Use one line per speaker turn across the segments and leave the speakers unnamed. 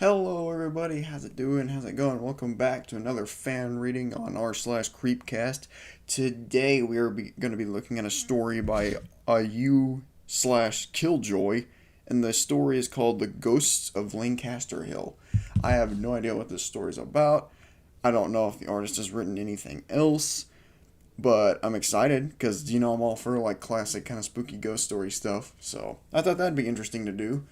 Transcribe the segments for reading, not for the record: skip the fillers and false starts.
Hello everybody, how's it doing? How's it going? Welcome back to another fan reading on r/CREEPCAST. Today we are going to be looking at a story by u/Killjoy, and the story is called The Ghosts of Lancaster Hill. I have no idea what this story is about. I don't know if the artist has written anything else, but I'm excited because, I'm all for like classic kind of spooky ghost story stuff, so I thought that'd be interesting to do.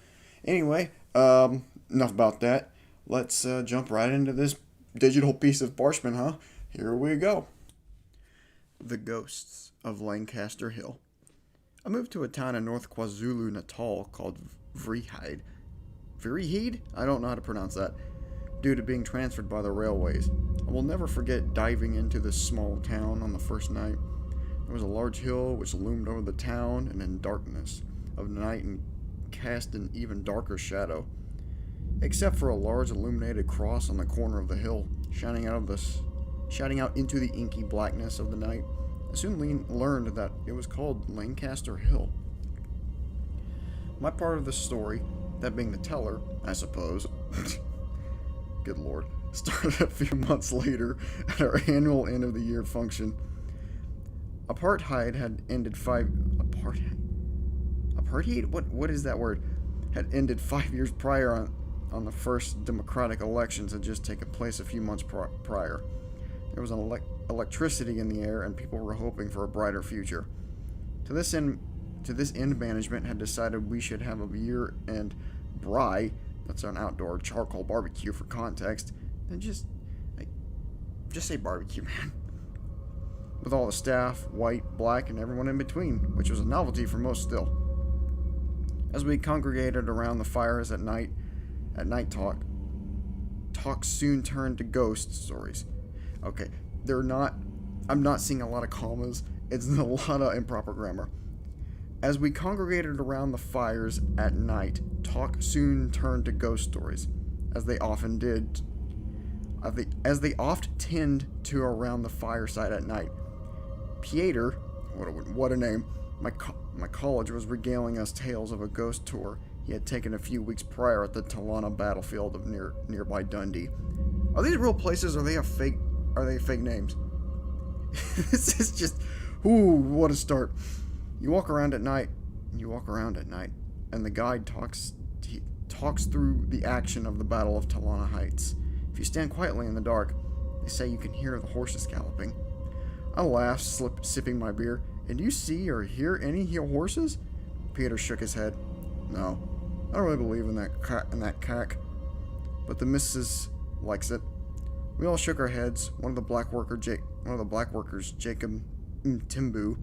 Anyway, enough about that. Let's jump right into this digital piece of parchment, huh? Here we go. The Ghosts of Lancaster Hill. I moved to a town in North KwaZulu-Natal called Vryheid. Vryheid? I don't know how to pronounce that. Due to being transferred by the railways. I will never forget diving into this small town on the first night. There was a large hill which loomed over the town, and in darkness of night and cast an even darker shadow, except for a large illuminated cross on the corner of the hill, shining out into the inky blackness of the night. I soon learned that it was called Lancaster Hill. My part of the story, that being the teller, I suppose, good lord, started a few months later at our annual end of the year function. Apartheid had ended Apartheid? What is that word? Had ended 5 years prior on the first democratic elections had just taken place a few months prior. There was electricity in the air, and people were hoping for a brighter future. To this end, management had decided we should have a year-end braai, that's an outdoor charcoal barbecue for context, and just say barbecue, man. With all the staff, white, black, and everyone in between, which was a novelty for most still. As we congregated around the fires at night talk soon turned to ghost stories. Okay, I'm not seeing a lot of commas. It's a lot of improper grammar. As we congregated around the fires at night, talk soon turned to ghost stories, as they often did. As they oft tend to around the fireside at night. Pieter, what a name, my college was regaling us tales of a ghost tour he had taken a few weeks prior at the Talana battlefield of nearby Dundee. Are these real places, or are they fake names? This is just, what a start. You walk around at night, and the guide talks through the action of the Battle of Talana Heights. If you stand quietly in the dark, they say you can hear the horses galloping. I laughed, sipping my beer. And do you see or hear any horses? Peter shook his head. No, I don't really believe in that cack. But the missus likes it. We all shook our heads. One of the black workers, Jacob Timbu,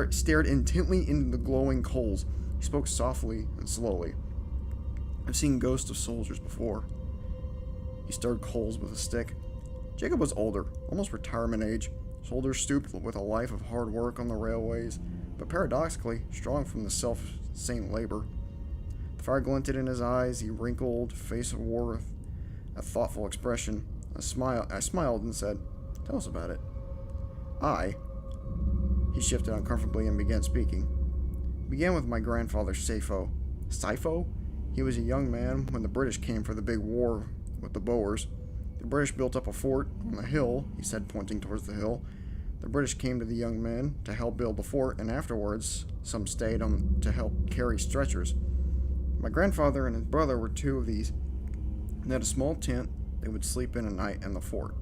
stared intently into the glowing coals. He spoke softly and slowly. I've seen ghosts of soldiers before. He stirred coals with a stick. Jacob was older, almost retirement age. Shoulders stooped with a life of hard work on the railways, but paradoxically strong from the self-same labor. The fire glinted in his eyes. He wrinkled face wore a thoughtful expression. I smiled and said, "Tell us about it." He shifted uncomfortably and began speaking. Began with my grandfather Sifo. Sifo? He was a young man when the British came for the big war with the Boers. The British built up a fort on the hill, he said, pointing towards the hill. The British came to the young men to help build the fort, and afterwards, some stayed on to help carry stretchers. My grandfather and his brother were two of these. They had a small tent they would sleep in at night in the fort.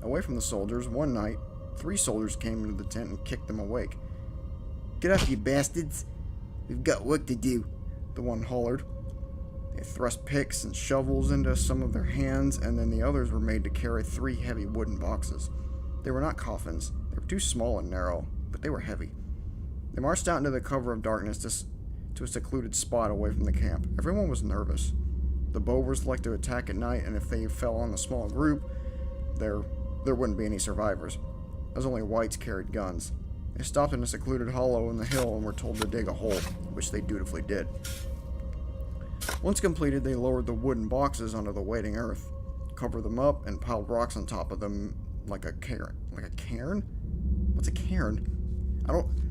Away from the soldiers, one night, 3 soldiers came into the tent and kicked them awake. "Get up, you bastards! We've got work to do," the one hollered. They thrust picks and shovels into some of their hands, and then the others were made to carry 3 heavy wooden boxes. They were not coffins. They were too small and narrow, but they were heavy. They marched out into the cover of darkness to a secluded spot away from the camp. Everyone was nervous. The Boers liked to attack at night, and if they fell on a small group, there wouldn't be any survivors, as only whites carried guns. They stopped in a secluded hollow in the hill and were told to dig a hole, which they dutifully did. Once completed, they lowered the wooden boxes onto the waiting earth, covered them up, and piled rocks on top of them like a cairn. Like a cairn? What's a cairn?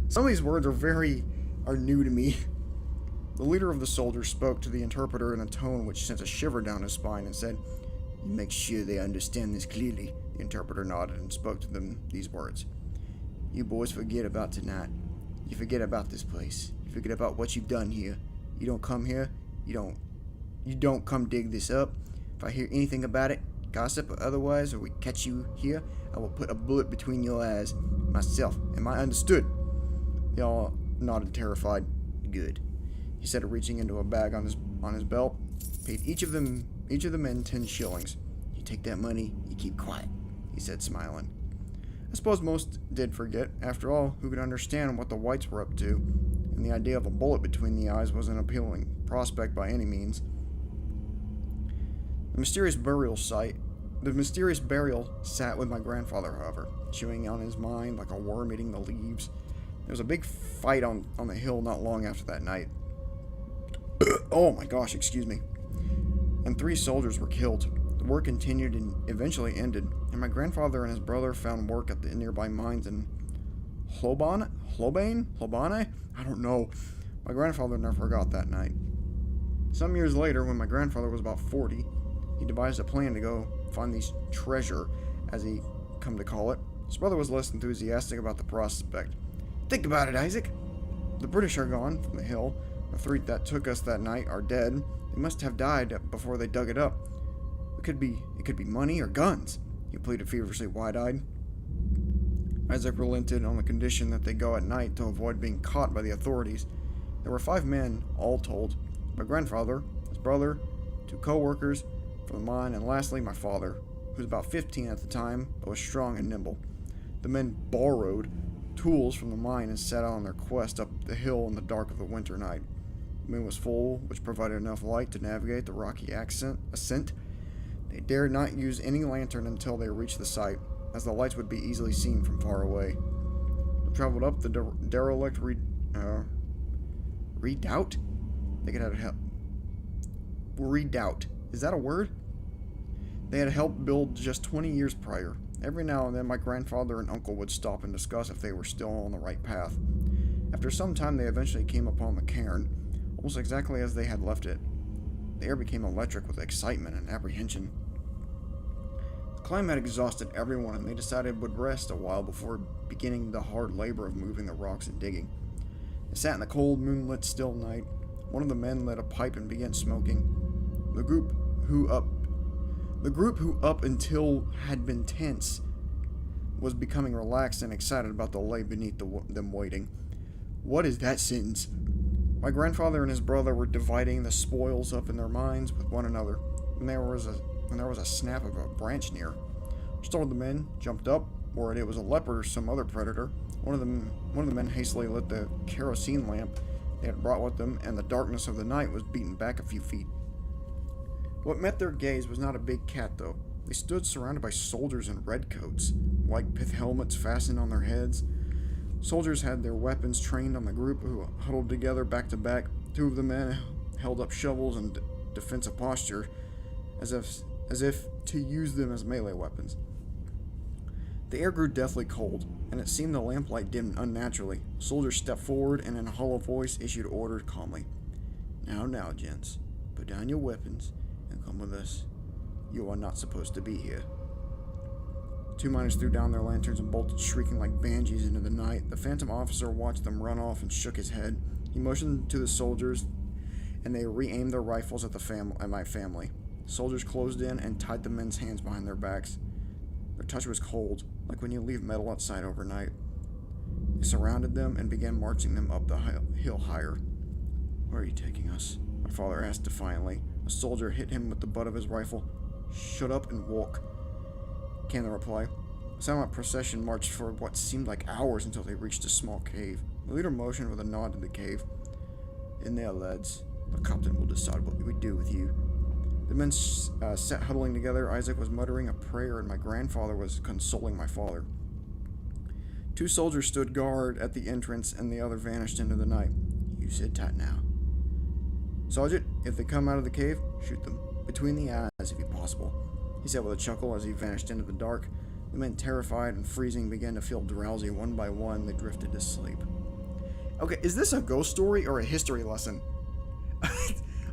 Some of these words are new to me. The leader of the soldiers spoke to the interpreter in a tone which sent a shiver down his spine and said, "You make sure they understand this clearly." The interpreter nodded and spoke to them these words. "You boys forget about tonight. You forget about this place. You forget about what you've done here. You don't come here. You don't come dig this up. If I hear anything about it, gossip or otherwise, or we catch you here, I will put a bullet between your eyes. Myself. Am I understood?" They all nodded, terrified. "Good," he said, reaching into a bag on his belt. Paid each of the men 10 shillings. "You take that money, you keep quiet," he said, smiling. I suppose most did forget. After all, who could understand what the whites were up to? And the idea of a bullet between the eyes was an appealing prospect by any means. The mysterious burial sat with my grandfather, however, chewing on his mind like a worm eating the leaves. There was a big fight on the hill not long after that night. Oh my gosh, excuse me. And 3 soldiers were killed. The war continued and eventually ended, and my grandfather and his brother found work at the nearby mines in Hlobane? I don't know. My grandfather never forgot that night. Some years later, when my grandfather was about 40, he devised a plan to go find these treasure, as he come to call it. His brother was less enthusiastic about the prospect. "Think about it, Isaac. The British are gone from the hill. The 3 that took us that night are dead. They must have died before they dug it up. It could be money or guns," he pleaded feverishly, wide-eyed. Isaac relented on the condition that they go at night to avoid being caught by the authorities. There were 5 men, all told. My grandfather, his brother, 2 co-workers from the mine, and lastly my father, who was about 15 at the time, but was strong and nimble. The men borrowed tools from the mine and set out on their quest up the hill in the dark of the winter night. The moon was full, which provided enough light to navigate the rocky ascent. They dared not use any lantern until they reached the site, as the lights would be easily seen from far away. They traveled up the derelict redoubt? They could have help. Redoubt. Is that a word? They had helped build just 20 years prior. Every now and then my grandfather and uncle would stop and discuss if they were still on the right path. After some time they eventually came upon the cairn, almost exactly as they had left it. The air became electric with excitement and apprehension. The climb had exhausted everyone, and they decided would rest a while before beginning the hard labor of moving the rocks and digging. They sat in the cold, moonlit, still night. One of the men lit a pipe and began smoking. The group who up until had been tense was becoming relaxed and excited about the lay beneath them waiting. "What is that sentence?" My grandfather and his brother were dividing the spoils up in their minds with one another when there was a snap of a branch near. Startled the men jumped up, worried it was a leopard or some other predator. One of the men hastily lit the kerosene lamp they had brought with them, and the darkness of the night was beaten back a few feet. What met their gaze was not a big cat, though. They stood surrounded by soldiers in red coats, white pith helmets fastened on their heads. Soldiers had their weapons trained on the group, who huddled together back to back. 2 of the men held up shovels in defensive posture, as if to use them as melee weapons. The air grew deathly cold, and it seemed the lamplight dimmed unnaturally. Soldiers stepped forward and in a hollow voice issued orders calmly. Now, gents, put down your weapons and come with us. You are not supposed to be here." 2 miners threw down their lanterns and bolted shrieking like banshees into the night. The phantom officer watched them run off and shook his head. He motioned to the soldiers, and they re-aimed their rifles at my family. The soldiers closed in and tied the men's hands behind their backs. Their touch was cold, like when you leave metal outside overnight. They surrounded them and began marching them up the hill higher. "Where are you taking us?" my father asked defiantly. A soldier hit him with the butt of his rifle. "Shut up and walk," came the reply. The silent procession marched for what seemed like hours until they reached a small cave. The leader motioned with a nod to the cave. "In there, lads. The captain will decide what we do with you." The men sat huddling together. Isaac was muttering a prayer, and my grandfather was consoling my father. 2 soldiers stood guard at the entrance, and the other vanished into the night. "You sit tight now. Sergeant, if they come out of the cave, shoot them. Between the eyes, if possible," he said with a chuckle as he vanished into the dark. The men, terrified and freezing, began to feel drowsy. One by one, they drifted to sleep. Okay, is this a ghost story or a history lesson?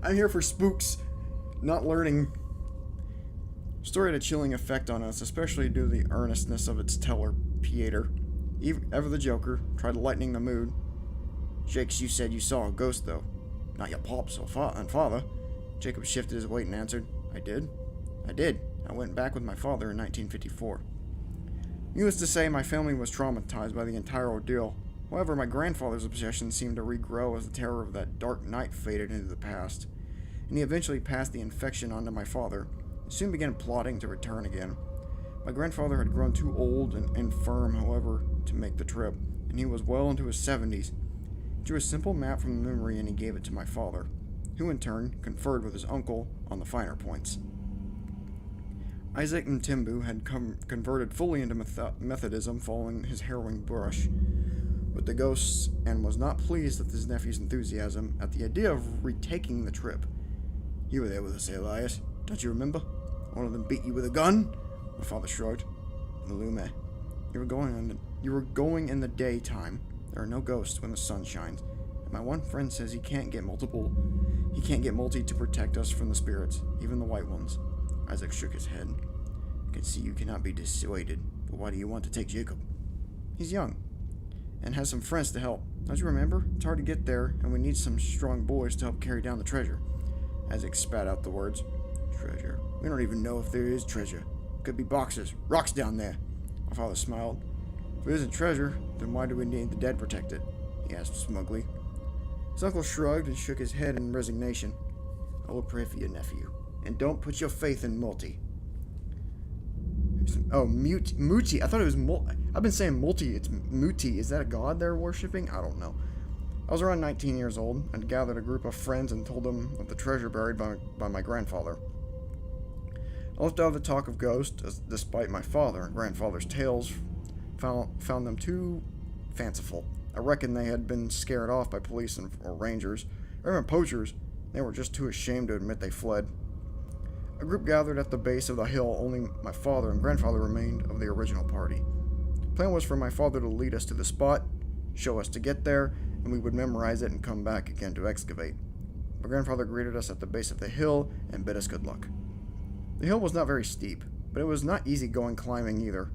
I'm here for spooks, not learning. The story had a chilling effect on us, especially due to the earnestness of its teller, Pieter. Ever the Joker tried lightening the mood. Jakes, you said you saw a ghost, though. Not your pops or father. Jacob shifted his weight and answered, I did. I went back with my father in 1954. Needless to say, my family was traumatized by the entire ordeal. However, my grandfather's obsession seemed to regrow as the terror of that dark night faded into the past, and he eventually passed the infection on to my father, and soon began plotting to return again. My grandfather had grown too old and infirm, however, to make the trip, and he was well into his 70s. He drew a simple map from memory and he gave it to my father, who in turn conferred with his uncle on the finer points. Isaac Mtimbu had converted fully into Methodism following his harrowing brush with the ghosts and was not pleased with his nephew's enthusiasm at the idea of retaking the trip. You were there with us, Elias. Don't you remember? One of them beat you with a gun? My father shrugged. Malume, you were going in the daytime. There are no ghosts when the sun shines. And my one friend says he can't get multi to protect us from the spirits, even the white ones. Isaac shook his head. I can see you cannot be dissuaded, but why do you want to take Jacob? He's young, and has some friends to help. Don't you remember? It's hard to get there, and we need some strong boys to help carry down the treasure. Isaac spat out the words. Treasure? We don't even know if there is treasure. Could be boxes, rocks down there. My father smiled. If it isn't treasure, then why do we need the dead protected? He asked smugly. His uncle shrugged and shook his head in resignation. I will pray for your nephew. And don't put your faith in Multi. Oh, Muti. I thought it was I've been saying Multi. It's Muti. Is that a god they're worshipping? I don't know. I was around 19 years old and gathered a group of friends and told them of the treasure buried by my grandfather. I left out the talk of ghosts, despite my father and grandfather's tales found them too fanciful. I reckon they had been scared off by police or rangers, or even poachers. They were just too ashamed to admit they fled. A group gathered at the base of the hill. Only my father and grandfather remained of the original party. The plan was for my father to lead us to the spot, show us to get there, and we would memorize it and come back again to excavate. My grandfather greeted us at the base of the hill and bid us good luck. The hill was not very steep, but it was not easy going climbing either.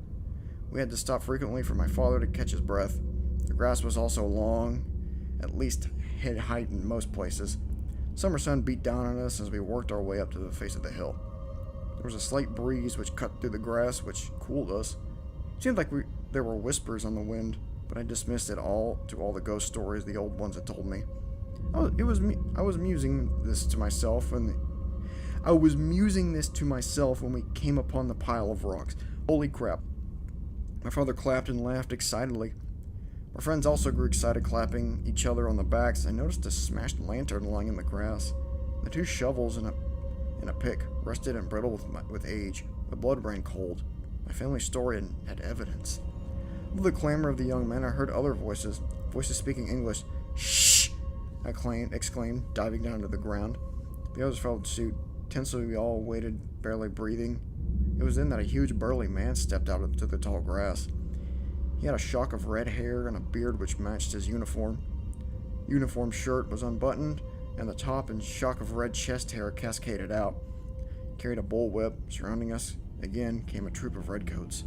We had to stop frequently for my father to catch his breath. The grass was also long, at least head height in most places. Summer sun beat down on us as we worked our way up to the face of the hill. There was a slight breeze which cut through the grass, which cooled us. It seemed like there were whispers on the wind, but I dismissed it all to all the ghost stories the old ones had told me. I was musing this to myself when we came upon the pile of rocks. Holy crap. My father clapped and laughed excitedly. My friends also grew excited, clapping each other on the backs. I noticed a smashed lantern lying in the grass. The two shovels and a pick, rusted and brittle with age. The blood ran cold. My family story had evidence. With the clamor of the young men, I heard other voices speaking English. Shh! I exclaimed, diving down to the ground. The others followed suit. Tensely, we all waited, barely breathing. It was then that a huge burly man stepped out into the tall grass. He had a shock of red hair and a beard which matched his uniform. Uniform shirt was unbuttoned, and the top and shock of red chest hair cascaded out. He carried a bullwhip. Surrounding us again came a troop of redcoats.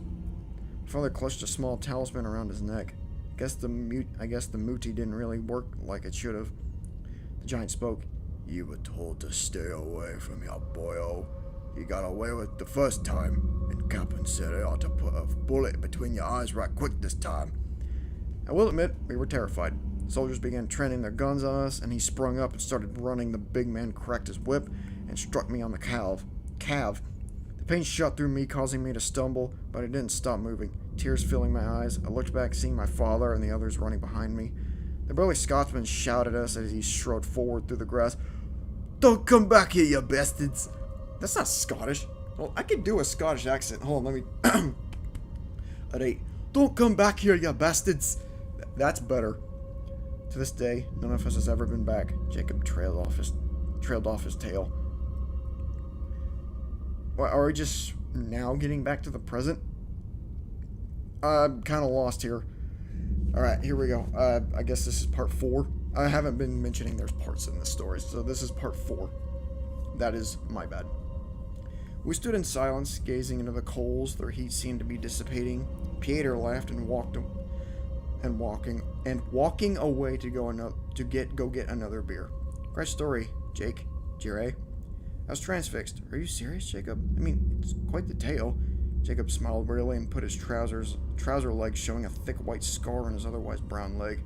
My father clutched a small talisman around his neck. I guess the muti didn't really work like it should have. The giant spoke. You were told to stay away from your boyo. You got away with it the first time, and Captain said I ought to put a bullet between your eyes right quick this time. I will admit, we were terrified. Soldiers began training their guns on us, and he sprung up and started running. The big man cracked his whip and struck me on the calf. The pain shot through me, causing me to stumble, but I didn't stop moving. Tears filling my eyes, I looked back, seeing my father and the others running behind me. The burly Scotsman shouted at us as he strode forward through the grass. Don't come back here, you bastards! That's not Scottish. Well, I could do a Scottish accent. Hold on, let me... Alright. Don't come back here, you bastards! That's better. To this day, none of us has ever been back. Jacob trailed off his tail. Well, are we just now getting back to the present? I'm kind of lost here. Alright, here we go. I guess this is part 4. I haven't been mentioning there's parts in this story, so this is part 4. That is my bad. We stood in silence, gazing into the coals. Their heat seemed to be dissipating. Pieter laughed and walking away to go get another beer. Great story, Jake. Jire. I was transfixed. Are you serious, Jacob? I mean, it's quite the tale. Jacob smiled wearily and put his trouser leg showing a thick white scar on his otherwise brown leg.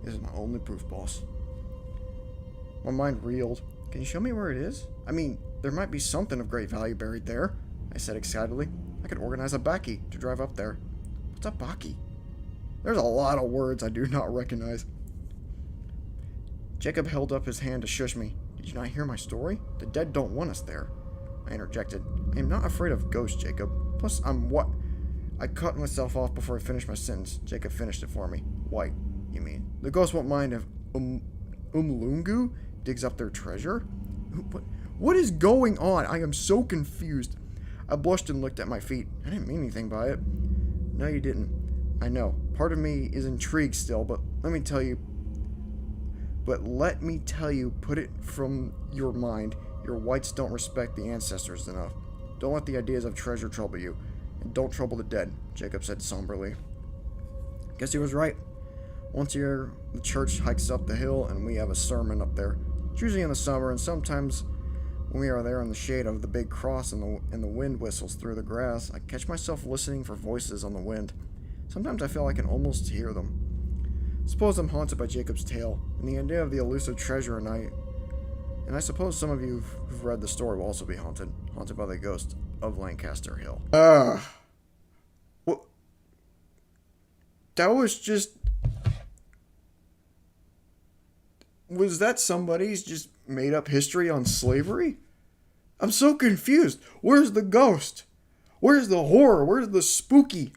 This is my only proof, boss. My mind reeled. Can you show me where it is? I mean, there might be something of great value buried there, I said excitedly. I could organize a bakkie to drive up there. What's a bakkie? There's a lot of words I do not recognize. Jacob held up his hand to shush me. Did you not hear my story? The dead don't want us there. I interjected. I am not afraid of ghosts, Jacob. Plus, I'm what? I cut myself off before I finished my sentence. Jacob finished it for me. White, you mean? The ghosts won't mind if Umlungu digs up their treasure? What is going on? I am so confused. I blushed and looked at my feet. I didn't mean anything by it. No, you didn't. I know. Part of me is intrigued still, but let me tell you, put it from your mind. Your whites don't respect the ancestors enough. Don't let the ideas of treasure trouble you. And don't trouble the dead, Jacob said somberly. Guess he was right. Once a year, the church hikes up the hill and we have a sermon up there. It's usually in the summer, and sometimes when we are there in the shade of the big cross and the wind whistles through the grass, I catch myself listening for voices on the wind. Sometimes I feel I can almost hear them. Suppose I'm haunted by Jacob's tale, and the idea of the elusive treasure, and I suppose some of you who've read the story will also be haunted by the ghost of Lancaster Hill. What? That was just... Was that somebody's just made up history on slavery? I'm so confused. Where's the ghost? Where's the horror? Where's the spooky?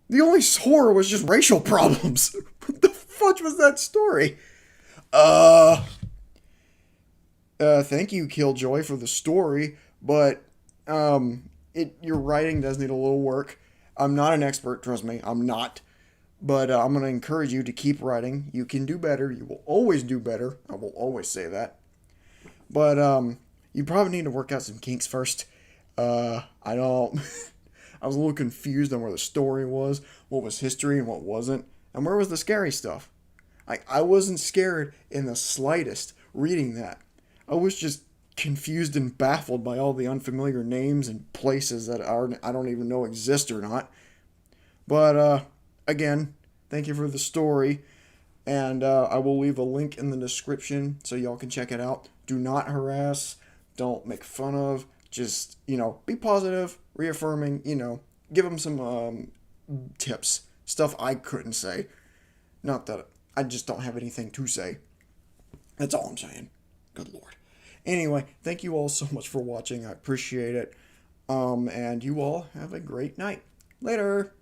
The only horror was just racial problems. What the fudge was that story? Thank you, Killjoy, for the story, but, your writing does need a little work. I'm not an expert, trust me, I'm not. But I'm going to encourage you to keep writing. You can do better. You will always do better. I will always say that. But you probably need to work out some kinks first. I don't... I was a little confused on where the story was, what was history and what wasn't, and where was the scary stuff. I wasn't scared in the slightest reading that. I was just confused and baffled by all the unfamiliar names and places that I don't even know exist or not. But, again, thank you for the story, and I will leave a link in the description so y'all can check it out. Do not harass, don't make fun of, just, be positive, reaffirming, give them some tips, stuff I couldn't say. Not that I just don't have anything to say. That's all I'm saying. Good Lord. Anyway, thank you all so much for watching. I appreciate it. And you all have a great night. Later.